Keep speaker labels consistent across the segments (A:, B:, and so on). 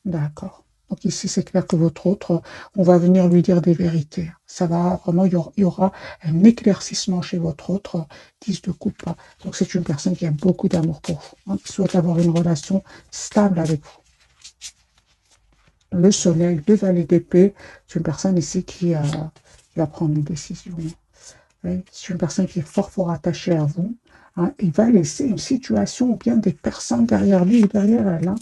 A: D'accord. Donc ici, c'est clair que votre autre, on va venir lui dire des vérités. Ça va vraiment, il y aura un éclaircissement chez votre autre 10 de coupe. Donc c'est une personne qui a beaucoup d'amour pour vous, hein, qui souhaite avoir une relation stable avec vous. Le soleil, le valet d'épée, c'est une personne ici qui va prendre une décision. Oui, c'est une personne qui est fort, fort attachée à vous. Hein. Il va laisser une situation ou bien des personnes derrière lui ou derrière elle. Hein.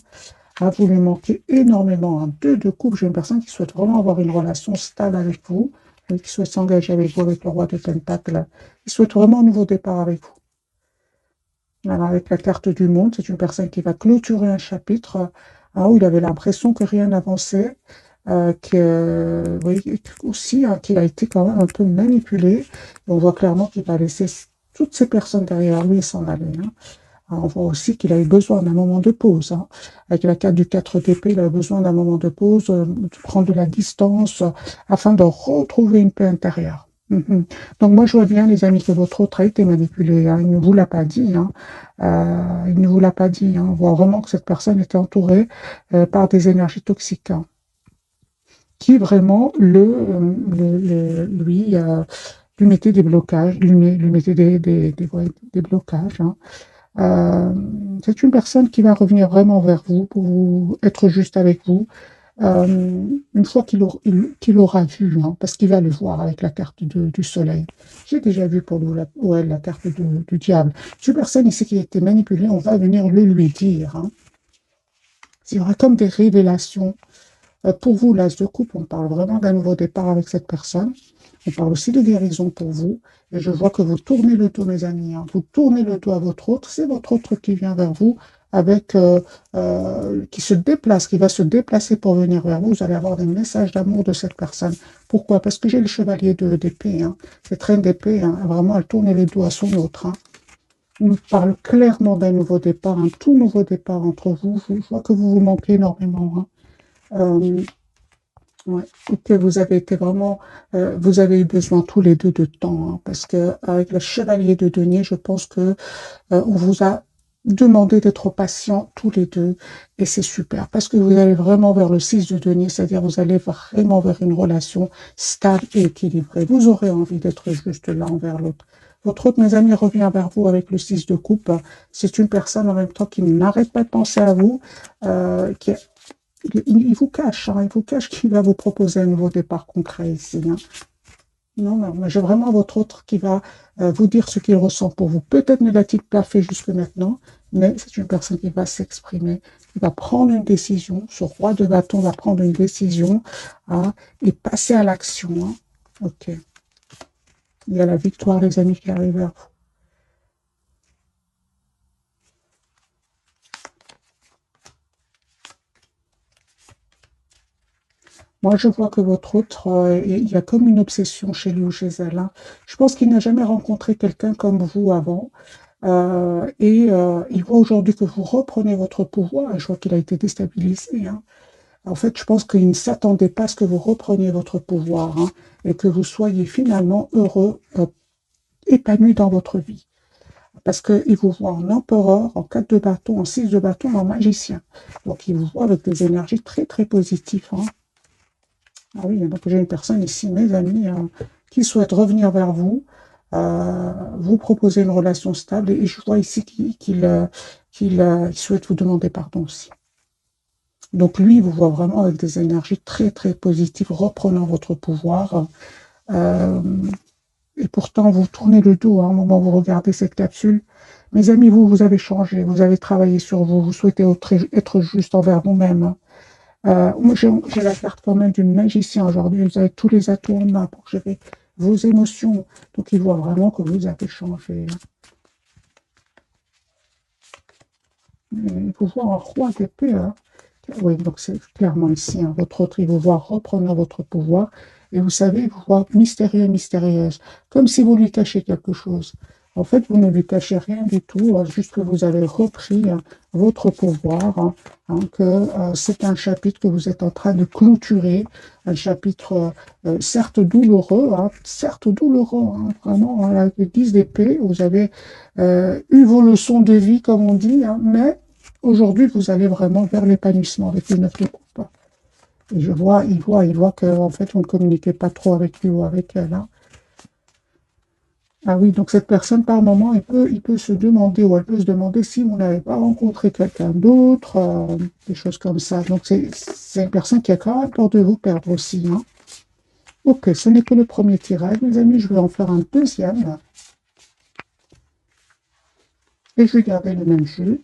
A: Ah, vous lui manquez énormément. Un 2 de coupe, j'ai une personne qui souhaite vraiment avoir une relation stable avec vous, qui souhaite s'engager avec vous, avec le roi de Pentacle. Il souhaite vraiment un nouveau départ avec vous. Alors, avec la carte du monde, c'est une personne qui va clôturer un chapitre où il avait l'impression que rien n'avançait, oui, aussi qu'il a été quand même un peu manipulé. On voit clairement qu'il va laisser toutes ces personnes derrière lui et s'en aller. Hein. On voit aussi qu'il a eu besoin d'un moment de pause. Hein. Avec la carte du 4 d'épée, il a besoin d'un moment de pause, de prendre de la distance, afin de retrouver une paix intérieure. Donc moi, je vois bien, les amis, que votre autre a été manipulé. Hein. Il ne vous l'a pas dit. Hein. Il ne vous l'a pas dit. Hein. On voit vraiment que cette personne était entourée par des énergies toxiques, hein, qui vraiment lui mettaient des blocages, lui mettaient des blocages. Hein. Euh, c'est une personne qui va revenir vraiment vers vous pour être juste avec vous. Une fois qu'il aura vu, hein, parce qu'il va le voir avec la carte du soleil. J'ai déjà vu pour lui, ouais, la carte du diable. C'est une personne ici qui a été manipulée, on va venir le lui dire. Hein. Il y aura comme des révélations. Pour vous, l'as de coupe, on parle vraiment d'un nouveau départ avec cette personne. On parle aussi de guérison pour vous. Et je vois que vous tournez le dos, mes amis. Hein. Vous tournez le dos à votre autre. C'est votre autre qui vient vers vous avec, qui se déplace, qui va se déplacer pour venir vers vous. Vous allez avoir des messages d'amour de cette personne. Pourquoi? Parce que j'ai le chevalier d'épée. Hein. Cette reine d'épée, hein, vraiment, elle tourne le dos à son autre. Hein. On nous parle clairement d'un nouveau départ, un tout nouveau départ entre vous. Je vois que vous vous manquez énormément. Hein. Euh, Ouais. Ok, vous avez été vraiment, vous avez eu besoin tous les deux de temps, hein, parce que avec le chevalier de denier, je pense que on vous a demandé d'être patient tous les deux, et c'est super, parce que vous allez vraiment vers le 6 de denier, c'est-à-dire vous allez vraiment vers une relation stable et équilibrée. Vous aurez envie d'être juste l'un envers l'autre. Votre autre, mes amis, revient vers vous avec le 6 de coupe. C'est une personne en même temps qui n'arrête pas de penser à vous, qui est il vous cache, hein, il vous cache qu'il va vous proposer un nouveau départ concret ici. Hein. Non, non, mais j'ai vraiment votre autre qui va vous dire ce qu'il ressent pour vous. Peut-être ne l'a-t-il pas fait jusque maintenant, mais c'est une personne qui va s'exprimer, qui va prendre une décision. Ce roi de bâton va prendre une décision hein, et passer à l'action. Hein. Ok. Il y a la victoire, les amis, qui arrive vers vous. Moi, je vois que votre autre, il y a comme une obsession chez lui ou chez elle. Hein. Je pense qu'il n'a jamais rencontré quelqu'un comme vous avant. Il voit aujourd'hui que vous reprenez votre pouvoir. Et je vois qu'il a été déstabilisé. Hein. En fait, je pense qu'il ne s'attendait pas à ce que vous repreniez votre pouvoir hein, et que vous soyez finalement heureux, épanoui dans votre vie. Parce qu'il vous voit en empereur, en 4 de bâton, en 6 de bâton, en magicien. Donc, il vous voit avec des énergies très, très positives. Hein. Ah oui, donc j'ai une personne ici, mes amis, qui souhaite revenir vers vous, vous proposer une relation stable, et je vois ici qu'il souhaite vous demander pardon aussi. Donc lui, il vous voit vraiment avec des énergies très très positives, reprenant votre pouvoir. Euh, et pourtant, vous tournez le dos hein, au moment où vous regardez cette capsule. Mes amis, vous avez changé, vous avez travaillé sur vous, vous souhaitez être juste envers vous-même. Hein. Moi, j'ai la carte quand même du magicien aujourd'hui. Vous avez tous les atouts en main pour gérer vos émotions. Donc, il voit vraiment que vous avez changé. Hein. Il vous voit en roi d'épée. Hein. Oui, donc c'est clairement ici. Hein. Votre autre, il vous voit reprenant votre pouvoir. Et vous savez, il vous voit mystérieux, mystérieuse. Comme si vous lui cachiez quelque chose. En fait, vous ne lui cachez rien du tout, juste que vous avez repris votre pouvoir, que c'est un chapitre que vous êtes en train de clôturer, un chapitre certes douloureux, hein, vraiment, hein, avec 10 d'épée, vous avez eu vos leçons de vie, comme on dit, hein, mais aujourd'hui, vous allez vraiment vers l'épanouissement avec le 9 de coupe. Et il voit que, en fait, vous ne communiquez pas trop avec lui ou avec elle, hein. Ah oui, donc cette personne, par moment, il peut se demander, ou elle peut se demander si vous n'avez pas rencontré quelqu'un d'autre, des choses comme ça. Donc c'est une personne qui a quand même peur de vous perdre aussi, hein. Ok, ce n'est que le premier tirage, mes amis, je vais en faire un deuxième, et je vais garder le même jeu.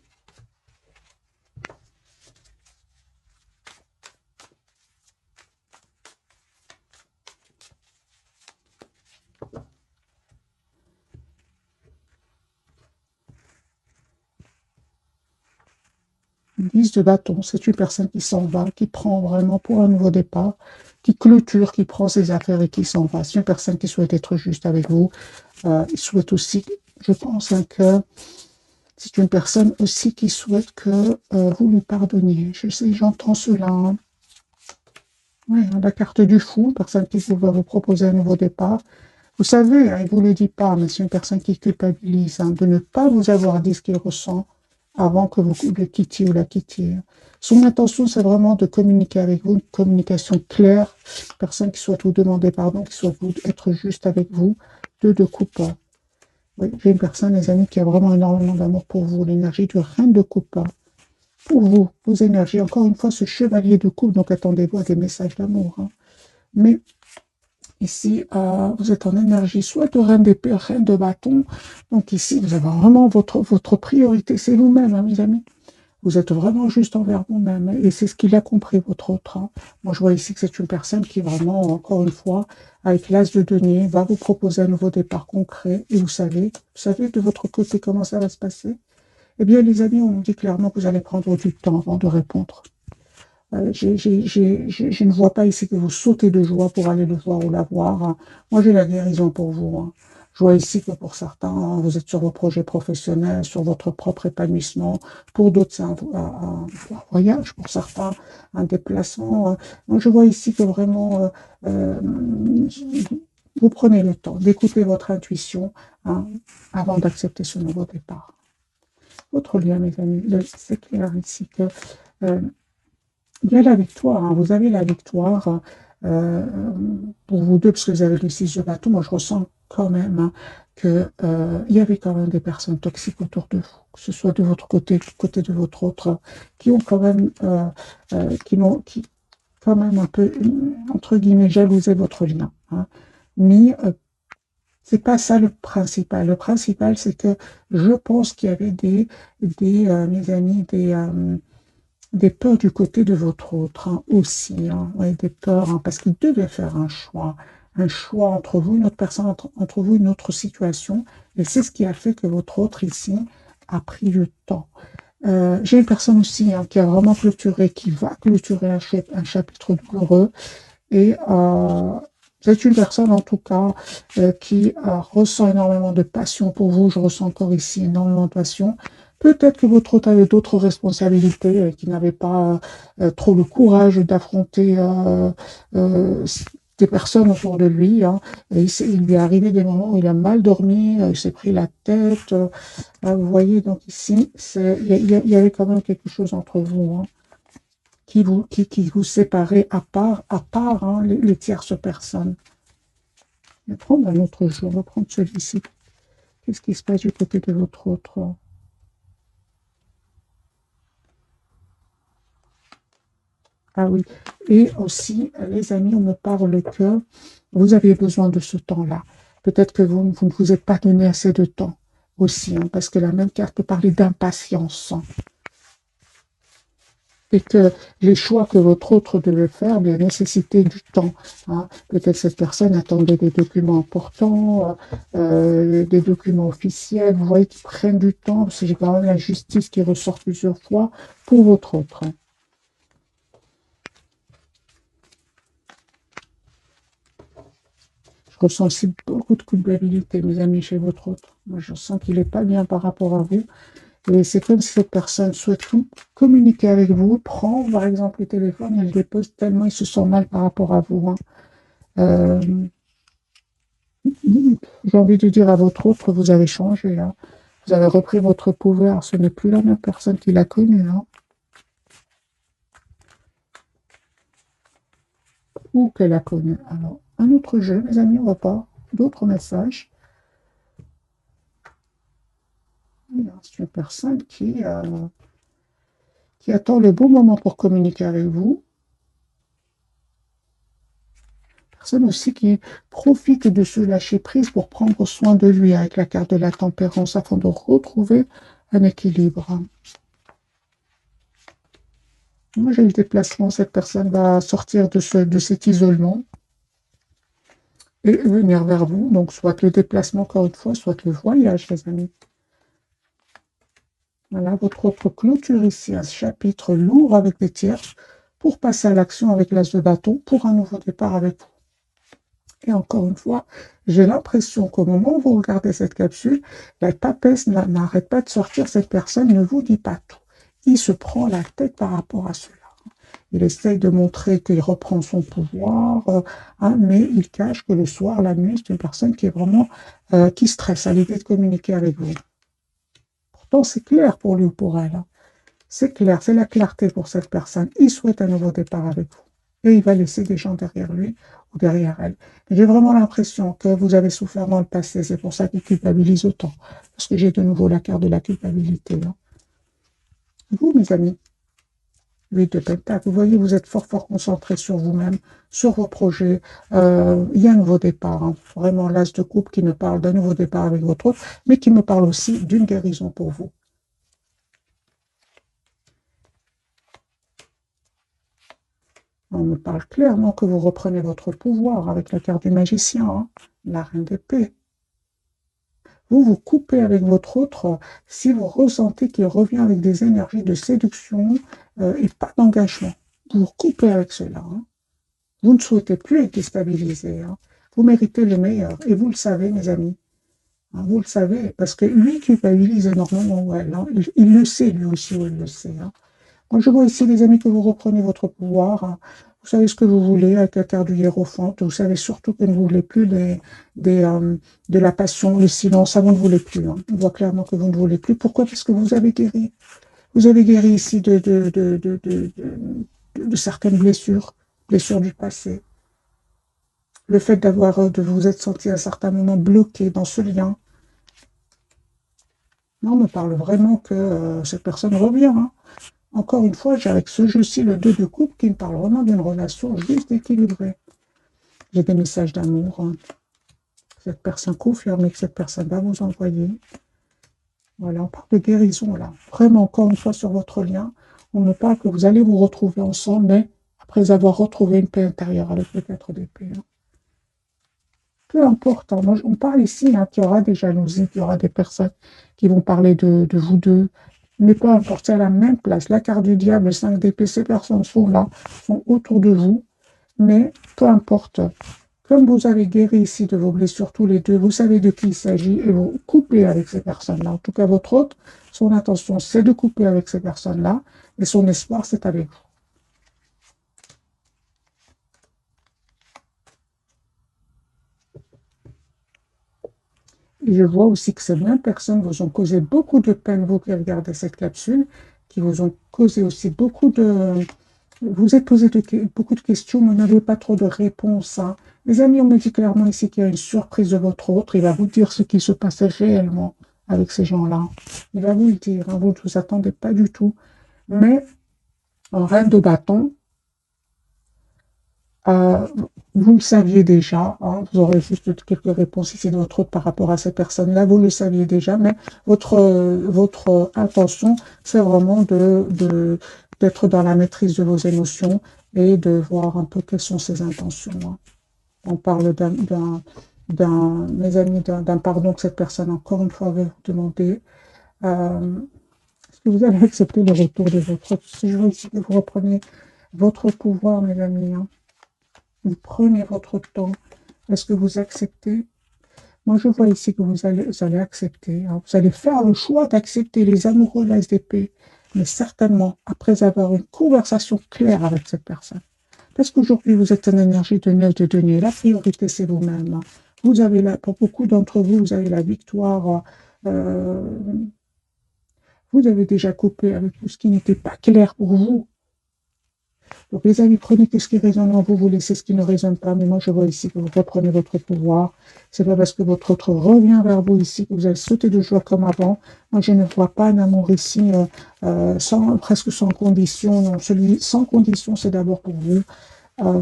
A: Une 10 de bâton, c'est une personne qui s'en va, qui prend vraiment pour un nouveau départ, qui clôture, qui prend ses affaires et qui s'en va. C'est une personne qui souhaite être juste avec vous. Il souhaite aussi, je pense, hein, que c'est une personne aussi qui souhaite que vous lui pardonniez. Je sais, j'entends cela, hein. Ouais, hein, la carte du fou, une personne qui va vous proposer un nouveau départ. Vous savez, hein, il ne vous le dit pas, mais c'est une personne qui culpabilise, hein, de ne pas vous avoir dit ce qu'il ressent avant que vous le quittiez ou la quittiez. Son intention, c'est vraiment de communiquer avec vous, une communication claire, une personne qui souhaite vous demander pardon, qui souhaite être juste avec vous, de coupe. Oui, j'ai une personne, les amis, qui a vraiment énormément d'amour pour vous, l'énergie de reine de coupe. Pour vous, vos énergies, encore une fois, ce chevalier de coupe, donc attendez-vous à des messages d'amour, hein. Mais ici, vous êtes en énergie soit de reine d'épée, reine de bâton. Donc ici, vous avez vraiment votre priorité, c'est vous-même, hein, mes amis. Vous êtes vraiment juste envers vous-même. Et c'est ce qu'il a compris, votre autre, hein. Moi, je vois ici que c'est une personne qui vraiment, encore une fois, avec l'as de denier, va vous proposer un nouveau départ concret. Et vous savez de votre côté comment ça va se passer? Eh bien, les amis, on nous dit clairement que vous allez prendre du temps avant de répondre. Je ne vois pas ici que vous sautez de joie pour aller le voir ou la voir, hein. Moi, j'ai la guérison pour vous, hein. Je vois ici que pour certains, hein, vous êtes sur vos projets professionnels, sur votre propre épanouissement. Pour d'autres, c'est un voyage. Pour certains, un déplacement, hein. Moi, je vois ici que vraiment, euh, vous prenez le temps d'écouter votre intuition, hein, avant d'accepter ce nouveau départ. Votre lien, mes amis, c'est clair ici que euh, il y a la victoire, hein. Vous avez la victoire euh, pour vous deux, parce que vous avez le 6 de bâton. Moi, je ressens quand même, hein, que il y avait quand même des personnes toxiques autour de vous, que ce soit de votre côté, du côté de votre autre, qui ont quand même, qui quand même un peu, entre guillemets, jalousé votre lien, hein. Mais c'est pas ça le principal. Le principal, c'est que je pense qu'il y avait mes amis, des peurs du côté de votre autre, hein, aussi, hein, ouais, des peurs, hein, parce qu'il devait faire un choix entre vous, une autre personne, entre vous, une autre situation, et c'est ce qui a fait que votre autre ici a pris le temps. J'ai une personne aussi, hein, qui a vraiment clôturé, qui va clôturer un chapitre douloureux, et c'est une personne en tout cas qui ressent énormément de passion pour vous. Je ressens encore ici énormément de passion. Peut-être que votre hôte avait d'autres responsabilités et qu'il n'avait pas trop le courage d'affronter des personnes autour de lui, hein. Et il lui est arrivé des moments où il a mal dormi, il s'est pris la tête. Vous voyez, donc ici, il y avait quand même quelque chose entre vous, hein, qui vous séparait à part, hein, les tierces personnes. Je vais prendre un autre jeu, on va prendre celui-ci. Qu'est-ce qui se passe du côté de votre autre? Ah oui. Et aussi, les amis, on me parle que vous avez besoin de ce temps-là. Peut-être que vous ne vous êtes pas donné assez de temps aussi, hein, parce que la même carte peut parler d'impatience, hein, et que les choix que votre autre devait faire nécessitaient du temps, hein. Peut-être cette personne attendait des documents importants, des documents officiels. Vous voyez qu'ils prennent du temps, parce que j'ai quand même la justice qui ressort plusieurs fois pour votre autre, hein. Je ressens aussi beaucoup de culpabilité, mes amis, chez votre autre. Moi, je sens qu'il n'est pas bien par rapport à vous. Et c'est comme si cette personne souhaite communiquer avec vous, prend par exemple le téléphone et le dépose tellement il se sent mal par rapport à vous, hein. Euh, J'ai envie de dire à votre autre, vous avez changé, hein. Vous avez repris votre pouvoir. Ce n'est plus la même personne qui l'a connue, hein. ou qu'elle a connu. Alors, un autre jeu, mes amis, on va voir d'autres messages. C'est une personne qui attend le bon moment pour communiquer avec vous. Personne aussi qui profite de ce lâcher-prise pour prendre soin de lui avec la carte de la tempérance afin de retrouver un équilibre. Moi, j'ai le déplacement. Cette personne va sortir de cet isolement et venir vers vous. Donc, soit le déplacement, encore une fois, soit le voyage, les amis. Voilà, votre autre clôture ici, un chapitre lourd avec des tierces pour passer à l'action avec l'as de bâton pour un nouveau départ avec vous. Et encore une fois, j'ai l'impression qu'au moment où vous regardez cette capsule, la papesse n'arrête pas de sortir. Cette personne ne vous dit pas tout. Il se prend la tête par rapport à cela. Il essaye de montrer qu'il reprend son pouvoir, mais il cache que le soir, la nuit, c'est une personne qui est vraiment qui stresse à l'idée de communiquer avec vous. Pourtant, c'est clair pour lui ou pour elle. Hein. C'est clair, c'est la clarté pour cette personne. Il souhaite un nouveau départ avec vous. Et il va laisser des gens derrière lui ou derrière elle. J'ai vraiment l'impression que vous avez souffert dans le passé. C'est pour ça qu'il culpabilise autant. Parce que j'ai de nouveau la carte de la culpabilité. Hein. Vous, mes amis, 8 de Pentacle, vous voyez, vous êtes fort, fort concentré sur vous-même, sur vos projets. Il y a un nouveau départ. Hein. Vraiment, l'as de coupe qui me parle d'un nouveau départ avec votre autre, mais qui me parle aussi d'une guérison pour vous. On me parle clairement que vous reprenez votre pouvoir avec la carte du magicien, hein, la reine d'épée. Vous vous coupez avec votre autre si vous ressentez qu'il revient avec des énergies de séduction et pas d'engagement. Vous vous coupez avec cela. Hein. Vous ne souhaitez plus être déstabilisé. Hein. Vous méritez le meilleur. Et vous le savez, mes amis. Hein, vous le savez, parce que lui culpabilise énormément où elle. Hein. Il le sait, lui aussi, où il le sait. Hein. Moi, je vois ici, les amis, que vous reprenez votre pouvoir. Hein. Vous savez ce que vous voulez avec la carte du hiérophante. Vous savez surtout que vous ne voulez plus de la passion, le silence. Ça, vous ne voulez plus. Hein. On voit clairement que vous ne voulez plus. Pourquoi? Parce que vous avez guéri. Vous avez guéri ici de certaines blessures, blessures du passé. Le fait de vous être senti à un certain moment bloqué dans ce lien. Non, on me parle vraiment que cette personne revient. Hein. Encore une fois, j'ai avec ce jeu-ci le 2 de coupe qui me parle vraiment d'une relation juste équilibrée. J'ai des messages d'amour. Hein. Cette personne confirme que cette personne va vous envoyer. Voilà, on parle de guérison là. Vraiment, encore une fois, sur votre lien, on me parle que vous allez vous retrouver ensemble, mais après avoir retrouvé une paix intérieure avec le 4 d'épée. Hein. Peu importe, hein, on parle ici hein, qu'il y aura des jalousies, qu'il y aura des personnes qui vont parler de vous deux, mais peu importe, c'est à la même place. La carte du diable, le 5 d'épée, ces personnes sont là, sont autour de vous, mais peu importe. Comme vous avez guéri ici de vos blessures tous les deux, vous savez de qui il s'agit et vous coupez avec ces personnes-là. En tout cas, votre hôte, son intention, c'est de couper avec ces personnes-là et son espoir, c'est avec vous. Et je vois aussi que ces mêmes personnes vous ont causé beaucoup de peine, vous qui regardez cette capsule, qui vous ont causé aussi beaucoup de... Vous êtes posé beaucoup de questions, mais vous n'avez pas trop de réponses. Hein. Les amis, on me dit clairement ici qu'il y a une surprise de votre autre. Il va vous dire ce qui se passait réellement avec ces gens-là. Il va vous le dire. Hein. Vous ne vous attendez pas du tout. Mais en reine de bâton, euh, vous le saviez déjà, hein, vous aurez juste quelques réponses ici de votre autre par rapport à ces personnes-là, vous le saviez déjà, mais votre intention, c'est vraiment d'être dans la maîtrise de vos émotions et de voir un peu quelles sont ses intentions. Hein. On parle mes amis, d'un pardon que cette personne, encore une fois, veut vous demander. Est-ce que vous avez accepté le retour de votre autre? Si je veux ici que vous reprenez votre pouvoir, mes amis, hein. Vous prenez votre temps. Est-ce que vous acceptez? Moi, je vois ici que vous allez accepter. Hein. Vous allez faire le choix d'accepter les amoureux de la SDP, mais certainement après avoir une conversation claire avec cette personne. Parce qu'aujourd'hui, vous êtes en énergie de 9 de denier. La priorité, c'est vous-même. Hein. Vous avez pour beaucoup d'entre vous, vous avez la victoire. Euh, vous avez déjà coupé avec tout ce qui n'était pas clair pour vous. Donc, les amis, prenez tout ce qui résonne en vous, vous laissez ce qui ne résonne pas. Mais moi, je vois ici que vous reprenez votre pouvoir. C'est pas parce que votre autre revient vers vous ici que vous allez sauter de joie comme avant. Moi, je ne vois pas un amour ici presque sans condition. Non, celui sans condition, c'est d'abord pour vous. Euh,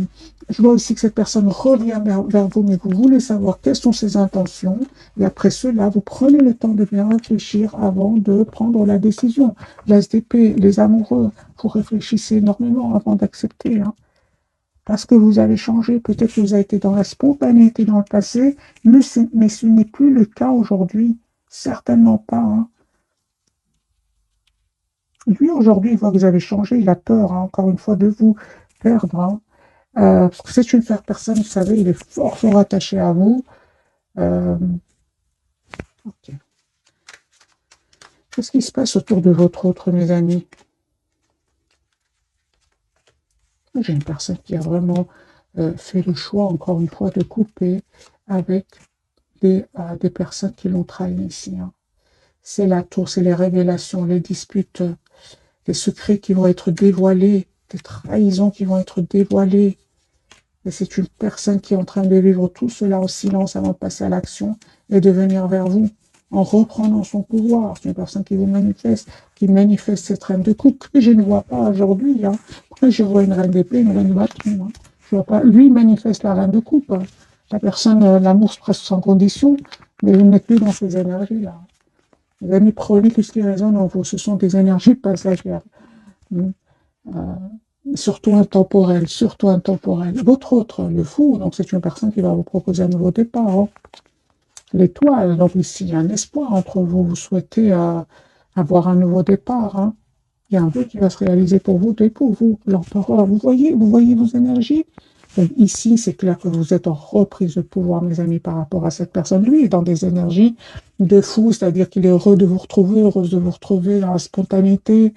A: je vois aussi que cette personne revient vers vous, mais vous voulez savoir quelles sont ses intentions. Et après cela, vous prenez le temps de bien réfléchir avant de prendre la décision. L'As d'épée, les amoureux, vous réfléchissez énormément avant d'accepter. Hein. Parce que vous avez changé, peut-être que vous avez été dans la spontanéité dans le passé, mais ce n'est plus le cas aujourd'hui. Certainement pas. Hein. Lui, aujourd'hui, il voit que vous avez changé, il a peur, hein, encore une fois, de vous perdre. Hein. Parce que c'est une personne, vous savez, il est fort, fort attaché à vous. Ok. Qu'est-ce qui se passe autour de votre autre, mes amis? J'ai une personne qui a vraiment fait le choix, encore une fois, de couper avec des personnes qui l'ont trahi ici. Hein. C'est la tour, c'est les révélations, les disputes, les secrets qui vont être dévoilés, des trahisons qui vont être dévoilées. Et c'est une personne qui est en train de vivre tout cela en silence avant de passer à l'action et de venir vers vous en reprenant son pouvoir. C'est une personne qui vous manifeste, qui manifeste cette reine de coupe que je ne vois pas aujourd'hui. Hein. Moi, je vois une reine d'épée, une reine de bâton. Hein. Je vois pas. Lui manifeste la reine de coupe. Hein. La personne, l'amour presque sans condition, mais vous n'êtes plus dans ces énergies-là. Les amis, prenez tout ce qui résonne en vous. Ce sont des énergies passagères. Surtout intemporelles, surtout intemporelles. Votre autre, le fou, donc c'est une personne qui va vous proposer un nouveau départ. Hein. L'étoile, donc ici, il y a un espoir entre vous. Vous souhaitez avoir un nouveau départ. Hein. Il y a un vœu qui va se réaliser pour vous et pour vous. L'empereur, vous voyez vos énergies. Donc ici, c'est clair que vous êtes en reprise de pouvoir, mes amis, par rapport à cette personne. Lui est dans des énergies de fou, c'est-à-dire qu'il est heureux de vous retrouver, heureuse de vous retrouver dans la spontanéité.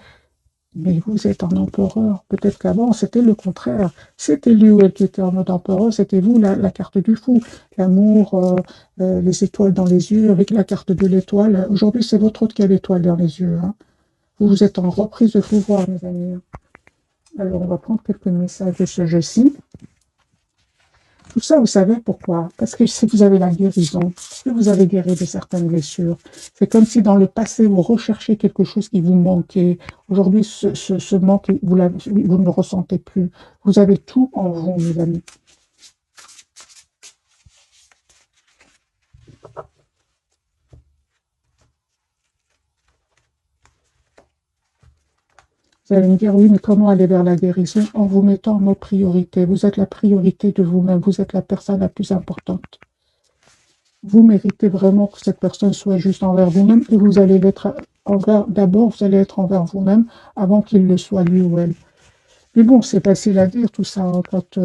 A: Mais vous êtes en empereur. Peut-être qu'avant, c'était le contraire. C'était lui ou elle qui était en mode empereur, c'était vous, la carte du fou. L'amour, les étoiles dans les yeux, avec la carte de l'étoile. Aujourd'hui, c'est votre autre qui a l'étoile dans les yeux. Hein. Vous êtes en reprise de pouvoir, mes amis. Alors, on va prendre quelques messages de ce jeu-ci. Tout ça, vous savez pourquoi? Parce que si vous avez la guérison, si vous avez guéri de certaines blessures, c'est comme si dans le passé, vous recherchiez quelque chose qui vous manquait. Aujourd'hui, ce manque, vous ne le ressentez plus. Vous avez tout en vous, mes amis. Vous allez me dire, oui, mais comment aller vers la guérison? En vous mettant en mode priorité. Vous êtes la priorité de vous-même. Vous êtes la personne la plus importante. Vous méritez vraiment que cette personne soit juste envers vous-même et vous allez l'être d'abord, vous allez être envers vous-même avant qu'il le soit lui ou elle. Mais bon, c'est facile à dire tout ça hein, quand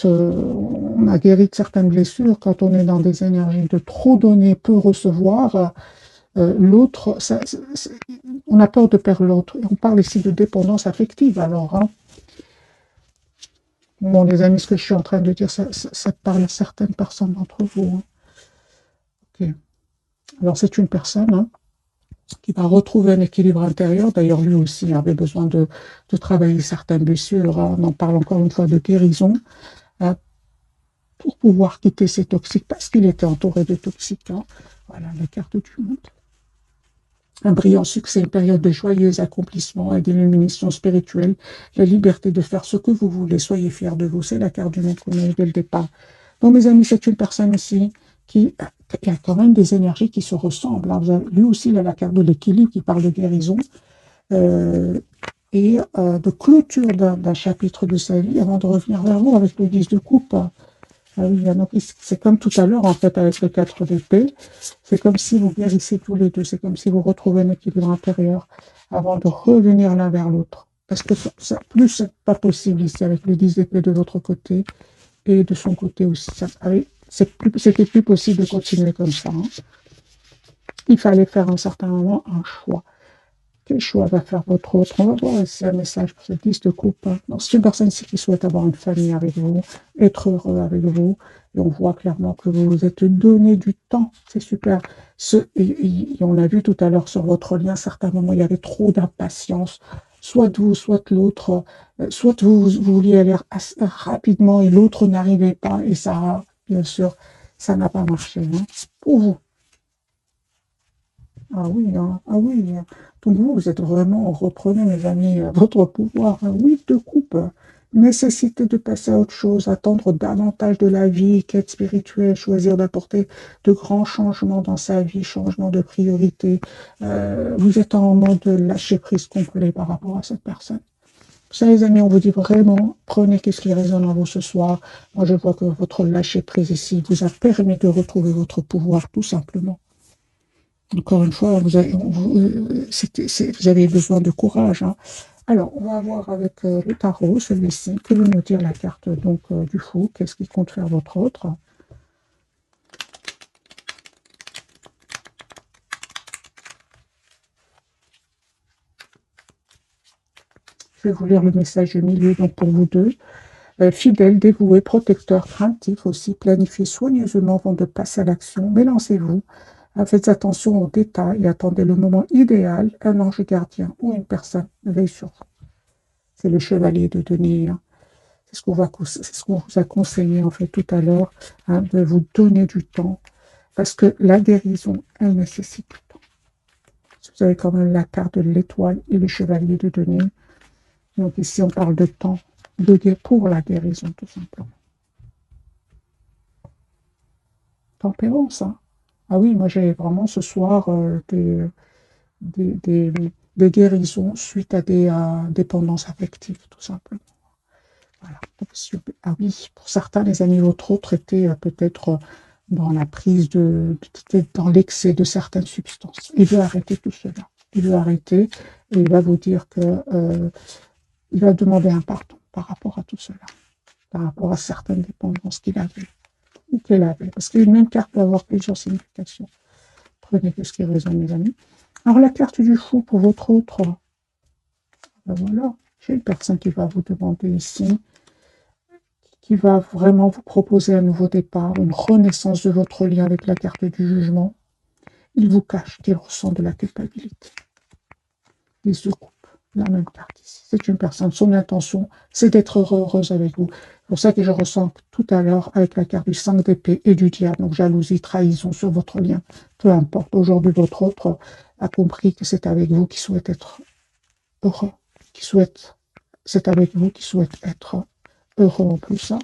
A: on a guéri de certaines blessures, quand on est dans des énergies de trop donner, peu recevoir, l'autre, on a peur de perdre l'autre. Et on parle ici de dépendance affective alors. Hein. Bon, les amis, ce que je suis en train de dire, ça parle à certaines personnes d'entre vous. Hein. Okay. Alors, c'est une personne hein, qui va retrouver un équilibre intérieur. D'ailleurs, lui aussi avait besoin de travailler certaines blessures. Hein. On en parle encore une fois de guérison. Hein, pour pouvoir quitter ces toxiques, parce qu'il était entouré de toxiques. Hein. Voilà, la carte du monde. Un brillant succès, une période de joyeux accomplissement et d'illumination spirituelle, la liberté de faire ce que vous voulez, soyez fiers de vous, c'est la carte du monde qu'on a eu dès le départ. Donc mes amis, c'est une personne ici qui a quand même des énergies qui se ressemblent. Hein. Lui aussi, il a la carte de l'équilibre qui parle de guérison et de clôture d'un chapitre de sa vie avant de revenir vers vous avec le 10 de coupe. Ah oui, c'est comme tout à l'heure, en fait, avec le 4 d'épée. C'est comme si vous guérissez tous les deux. C'est comme si vous retrouvez un équilibre intérieur avant de revenir l'un vers l'autre. Parce que plus c'est pas possible ici avec le 10 d'épée de votre côté et de son côté aussi. C'était plus possible de continuer comme ça. Hein. Il fallait faire à un certain moment un choix. Quel choix va faire votre autre? On va voir ici un message pour cette 10 de coupe. Donc, c'est une personne ici qui souhaite avoir une famille avec vous, être heureux avec vous. Et on voit clairement que vous vous êtes donné du temps. C'est super. Et on l'a vu tout à l'heure sur votre lien, à certains moments, il y avait trop d'impatience. soit vous, soit l'autre, soit vous vouliez aller rapidement et l'autre n'arrivait pas, et ça, bien sûr, ça n'a pas marché, hein, pour vous. Ah oui, hein, ah oui, hein. Donc vous êtes vraiment, reprenez mes amis, votre pouvoir, un whip de coupe, nécessité de passer à autre chose, attendre davantage de la vie, quête spirituelle, choisir d'apporter de grands changements dans sa vie, changement de priorité. Vous êtes en mode lâcher prise complet par rapport à cette personne. Ça, les amis, on vous dit vraiment, prenez qu'est-ce qui résonne en vous ce soir. Moi, je vois que votre lâcher prise ici vous a permis de retrouver votre pouvoir, tout simplement. Encore une fois, vous avez besoin de courage, hein. Alors, on va voir avec le tarot, celui-ci, que veut nous dire la carte donc du fou, qu'est-ce qui compte faire votre autre. Je vais vous lire le message du milieu, donc pour vous deux. Fidèle, dévoué, protecteur, craintif aussi, planifiez soigneusement avant de passer à l'action, mélancez-vous, faites attention aux détails et attendez le moment idéal, un ange gardien ou une personne veille sur vous. C'est le chevalier de denier, hein. C'est ce qu'on vous a conseillé en fait tout à l'heure, hein, de vous donner du temps, parce que la guérison, elle nécessite du temps. Vous avez quand même la carte de l'étoile et le chevalier de denier. Donc ici, on parle de temps pour la guérison, tout simplement. Tempérance, hein. Ah oui, moi j'ai vraiment ce soir des, des, des guérisons suite à des dépendances affectives, tout simplement. Voilà. Ah oui, pour certains, les amis, votre autre était peut-être dans la prise dans l'excès de certaines substances. Il veut arrêter tout cela. Il veut arrêter et il va vous dire que il va demander un pardon par rapport à tout cela, par rapport à certaines dépendances qu'il avait ou qu'elle avait. Parce qu'une même carte peut avoir plusieurs significations. Prenez ce qui résonne, mes amis. Alors, la carte du fou pour votre autre, ben voilà, j'ai une personne qui va vous demander ici, qui va vraiment vous proposer un nouveau départ, une renaissance de votre lien avec la carte du jugement. Il vous cache qu'il ressent de la culpabilité. Les yeux coupent. La même carte ici. C'est une personne, son intention, c'est d'être heureuse avec vous. C'est pour ça que je ressens tout à l'heure avec la carte du 5 d'épée et du diable, donc jalousie, trahison sur votre lien. Peu importe, aujourd'hui votre autre a compris que c'est avec vous qui souhaite être heureux, c'est avec vous qui souhaite être heureux en plus, hein.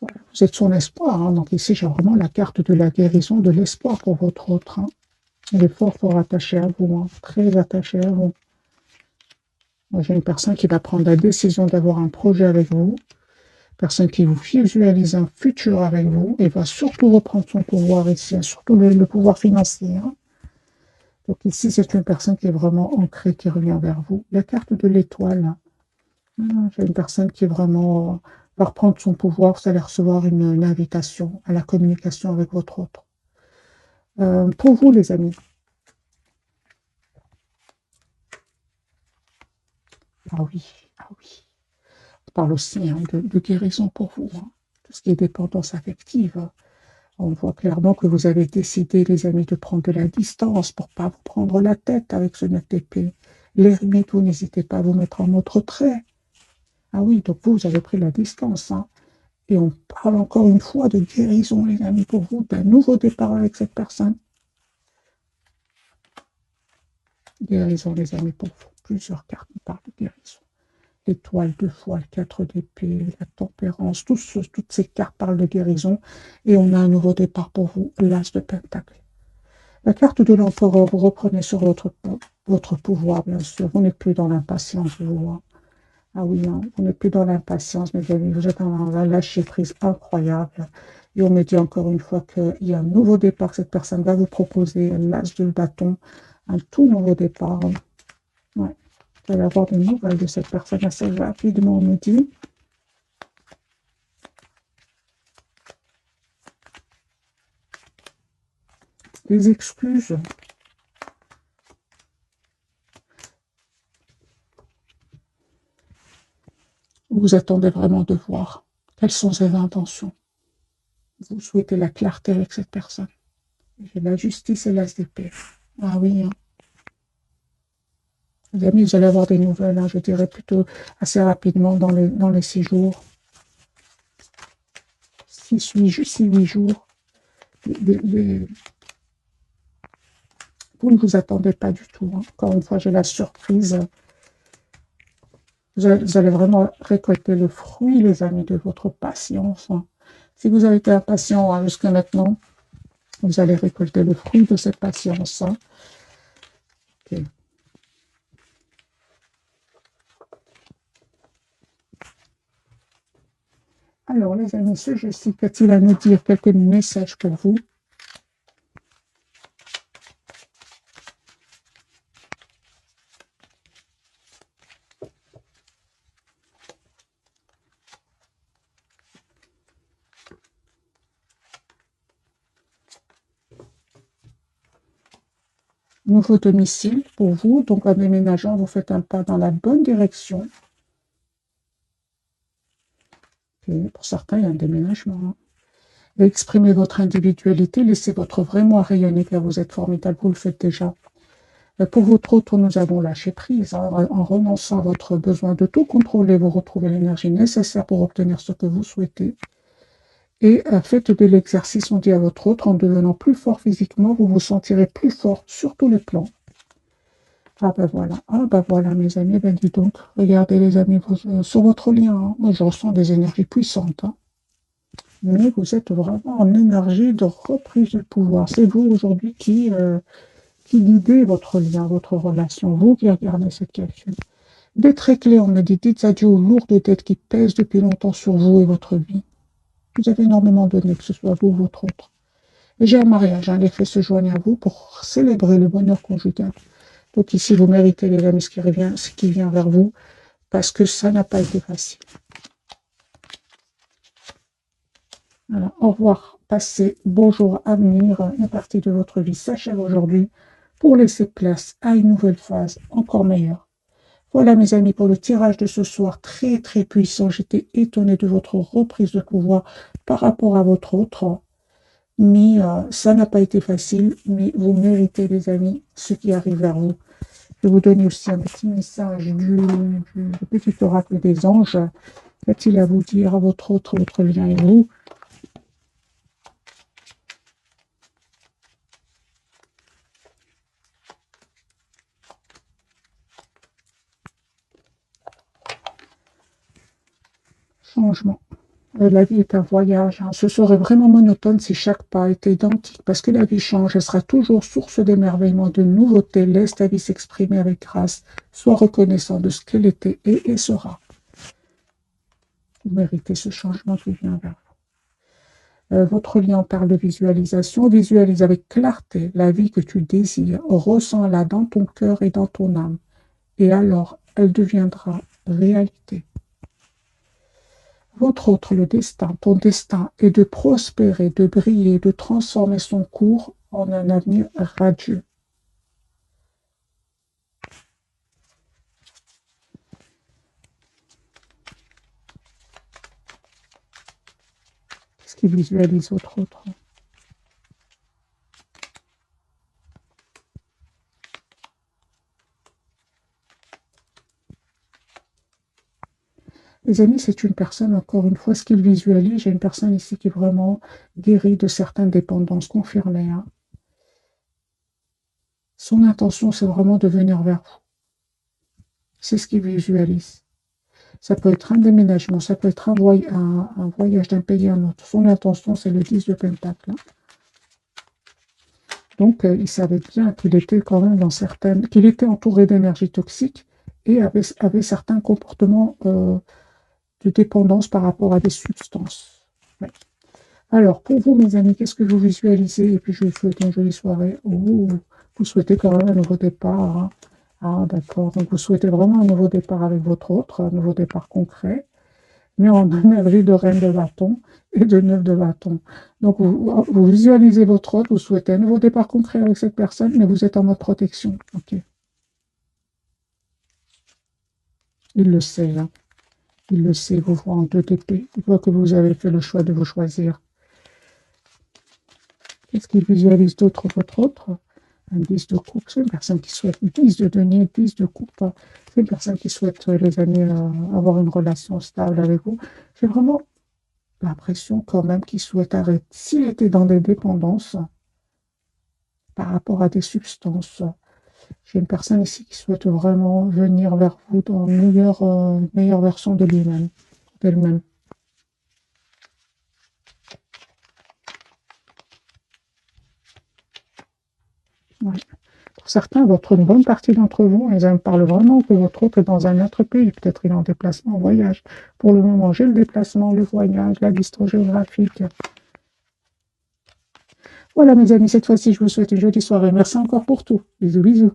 A: Voilà, vous êtes son espoir, hein. Donc ici j'ai vraiment la carte de la guérison, de l'espoir pour votre autre, hein. Il est fort fort attaché à vous, hein, très attaché à vous. Moi j'ai une personne qui va prendre la décision d'avoir un projet avec vous, personne qui vous visualise un futur avec vous et va surtout reprendre son pouvoir ici, hein, surtout le pouvoir financier, hein. Donc ici c'est une personne qui est vraiment ancrée, qui revient vers vous. La carte de l'étoile, hein. J'ai une personne qui vraiment va reprendre son pouvoir, vous allez recevoir une invitation à la communication avec votre autre. Pour vous, les amis, ah oui, ah oui, on parle aussi, hein, de guérison pour vous, hein. Tout ce qui est dépendance affective. On voit clairement que vous avez décidé, les amis, de prendre de la distance pour ne pas vous prendre la tête avec ce 9 d'épée. L'ermite, vous n'hésitez pas à vous mettre en mode retrait. Ah oui, donc vous avez pris la distance, hein. Et on parle encore une fois de guérison, les amis, pour vous, d'un nouveau départ avec cette personne. Guérison, les amis, pour vous. Plusieurs cartes nous parlent de guérison. L'étoile de foi, le 4 d'épée, la tempérance, toutes ces cartes parlent de guérison. Et on a un nouveau départ pour vous, l'as de pentacle. La carte de l'empereur, vous reprenez sur votre pouvoir, bien sûr. Vous n'êtes plus dans l'impatience, vous, hein. Ah oui, hein, on n'est plus dans l'impatience, mes amis. Vous êtes dans un lâcher-prise incroyable. Et on me dit encore une fois qu'il y a un nouveau départ. Cette personne va vous proposer l'as de bâton, un tout nouveau départ. Ouais. Vous allez avoir des nouvelles de cette personne assez rapidement, on me dit. Les excuses. Vous attendez vraiment de voir quelles sont ses intentions. Vous souhaitez la clarté avec cette personne. J'ai la justice et l'as d'épée. Ah oui, hein. Les amis, vous allez avoir des nouvelles, hein, je dirais plutôt assez rapidement dans les 6 jours, 6, 8 jours. Vous ne vous attendez pas du tout, hein. Encore une fois, j'ai la surprise. Vous allez vraiment récolter le fruit, les amis, de votre patience, hein. Si vous avez été impatient, hein, jusqu'à maintenant, vous allez récolter le fruit de cette patience, hein. Okay. Alors, les amis, ce jeu-ci, qu'a-t-il à nous dire? Quelques messages pour vous? Nouveau domicile pour vous, donc en déménageant, vous faites un pas dans la bonne direction. Okay. Pour certains, il y a un déménagement, hein. Et exprimez votre individualité, laissez votre vrai moi rayonner, car vous êtes formidable, vous le faites déjà. Pour votre autre, nous avons lâché prise, hein. En renonçant à votre besoin de tout contrôler, vous retrouvez l'énergie nécessaire pour obtenir ce que vous souhaitez. Et faites de l'exercice, on dit à votre autre, en devenant plus fort physiquement, vous vous sentirez plus fort sur tous les plans. Ah ben voilà mes amis, ben dis donc, regardez les amis, sur votre lien, hein, moi je ressens des énergies puissantes, hein. Mais vous êtes vraiment en énergie de reprise du pouvoir. C'est vous aujourd'hui qui guidez votre lien, votre relation, vous qui regardez cette calcul. Des très clés, on me dit, dites adieu aux lourdes dettes qui pèsent depuis longtemps sur vous et votre vie. Vous avez énormément donné, que ce soit vous ou votre autre. Et j'ai un mariage, hein, les faits se joignent à vous pour célébrer le bonheur conjugal. Donc ici, vous méritez les amis ce qui vient vers vous, parce que ça n'a pas été facile. Voilà. Au revoir, passé, bonjour, avenir, une partie de votre vie s'achève aujourd'hui pour laisser place à une nouvelle phase encore meilleure. Voilà mes amis pour le tirage de ce soir, très très puissant. J'étais étonnée de votre reprise de pouvoir par rapport à votre autre, mais ça n'a pas été facile, mais vous méritez les amis ce qui arrive vers vous. Je vais vous donner aussi un petit message du petit oracle des anges. Qu'a-t-il à vous dire à votre autre, votre lien et vous? Changement. La vie est un voyage, hein. Ce serait vraiment monotone si chaque pas était identique, parce que la vie change, elle sera toujours source d'émerveillement, de nouveautés. Laisse ta vie s'exprimer avec grâce. Sois reconnaissant de ce qu'elle était et sera. Vous méritez ce changement qui vient vers vous. Votre lien parle de visualisation. Visualise avec clarté la vie que tu désires. Ressens-la dans ton cœur et dans ton âme. Et alors, elle deviendra réalité. Votre autre, le destin, ton destin est de prospérer, de briller, de transformer son cours en un avenir radieux. Qu'est-ce qui visualise votre autre? Les amis, c'est une personne, encore une fois, ce qu'il visualise, j'ai une personne ici qui est vraiment guérie de certaines dépendances confirmées, hein. Son intention, c'est vraiment de venir vers vous. C'est ce qu'il visualise. Ça peut être un déménagement, ça peut être un voyage d'un pays à un autre. Son intention, c'est le 10 de Pentacle, hein. Donc, il savait bien qu'il était quand même qu'il était entouré d'énergie toxique et avait certains comportements de dépendance par rapport à des substances. Ouais. Alors, pour vous, mes amis, qu'est-ce que vous visualisez? Et puis, je vous souhaite une jolie soirée. Vous souhaitez quand même un nouveau départ, hein. Ah, d'accord. Donc, vous souhaitez vraiment un nouveau départ avec votre autre, un nouveau départ concret, mais en énergie de reine de bâton et de 9 de bâton. Donc, vous visualisez votre autre, vous souhaitez un nouveau départ concret avec cette personne, mais vous êtes en mode protection. Ok. Il le sait, hein. Il le sait, vous voit en 2 d'épée. Il voit que vous avez fait le choix de vous choisir. Qu'est-ce qu'il visualise d'autre, votre autre? Un 10 de coupe, c'est une personne qui souhaite, 10 de denier, 10 de coupe, c'est une personne qui souhaite, les amis, avoir une relation stable avec vous. J'ai vraiment l'impression quand même qu'il souhaite arrêter. S'il était dans des dépendances par rapport à des substances, j'ai une personne ici qui souhaite vraiment venir vers vous dans une meilleure version de lui-même, d'elle-même. Ouais. Pour certains, une bonne partie d'entre vous, ils me parlent vraiment que votre autre est dans un autre pays. Peut-être il est en déplacement, en voyage. Pour le moment, j'ai le déplacement, le voyage, la distance géographique. Voilà, mes amis, cette fois-ci, je vous souhaite une jolie soirée. Merci encore pour tout. Bisous, bisous.